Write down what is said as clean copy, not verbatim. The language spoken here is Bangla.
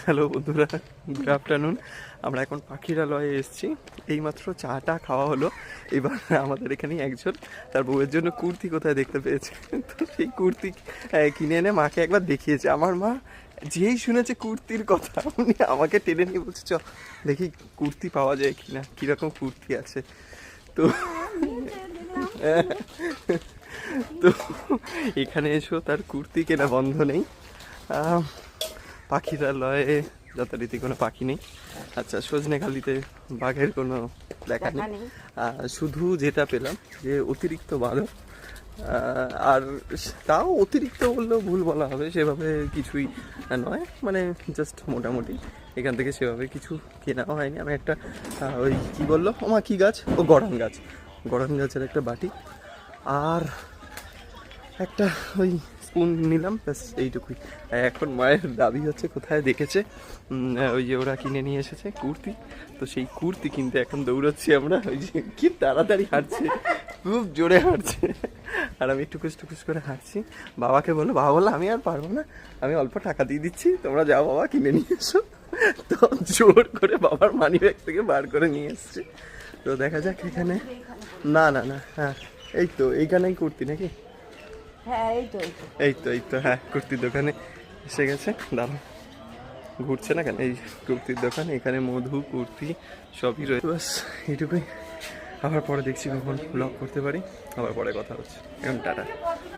হ্যালো বন্ধুরা, গুড আফটারনুন। আমরা এখন পাখিরালয়ে এসেছি। এইমাত্র চাটা খাওয়া হলো। এবার আমাদের এখানে একজন তার বউয়ের জন্য কুর্তি কোথায় দেখতে পেয়েছে, তো সেই কুর্তি কিনে এনে মাকে একবার দেখিয়েছে। আমার মা যেই শুনেছে কুর্তির কথা, উনি আমাকে টেনে নিয়ে বলছে চ দেখি কুর্তি পাওয়া যায় কিনা, কীরকম কুর্তি আছে। তো তো এখানে এসো, তার কুর্তি কেনা বন্ধ নেই। পাখিরালয়ে যথারীতি কোনো পাখি নেই। আচ্ছা, সজনেখালিতে বাঘের কোনো দেখা নেই। শুধু যেটা পেলাম যে অতিরিক্ত বাঁদর, আর তাও অতিরিক্ত বললেও ভুল বলা হবে, সেভাবে কিছুই নয়, মানে জাস্ট মোটামুটি। এখান থেকে সেভাবে কিছু কেনাও হয়নি। আমি একটা ওই কী বললো আমার কী গাছ, ও গড়ান গাছের একটা বাটি আর একটা ওই স্পুন নিলাম, ব্যাস এইটুকুই। এখন মায়ের দাবি হচ্ছে কোথায় দেখেছে ওই যে ওরা কিনে নিয়ে এসেছে কুর্তি, তো সেই কুর্তি কিনতে এখন দৌড়াচ্ছি আমরা। ওই যে কি তাড়াতাড়ি হাঁটছে, খুব জোরে হাঁটছে, আর আমি টুকুস টুকুস করে হাঁটছি। বাবাকে বললো, বাবা বললো আমি আর পারবো না, আমি অল্প টাকা দিয়ে দিচ্ছি, তোমরা যাও বাবা কিনে নিয়ে এসো। তো জোর করে বাবার মানি ব্যাগ থেকে বার করে নিয়ে এসছে। তো দেখা যাক এখানে। না না না, হ্যাঁ এই তো এইখানেই কুর্তি নাকি? হ্যাঁ এই তো হ্যাঁ, কুর্তির দোকানে এসে গেছে। দাঁড়ান, ঘুরছে না কেন? এই কুর্তির দোকান, এখানে মধু কুর্তি সবই রয়েছে। বাস এইটুকুই। আবার পরে দেখছি কখন ব্লগ করতে পারি। আবার পরে কথা হচ্ছে। এখন টাটা।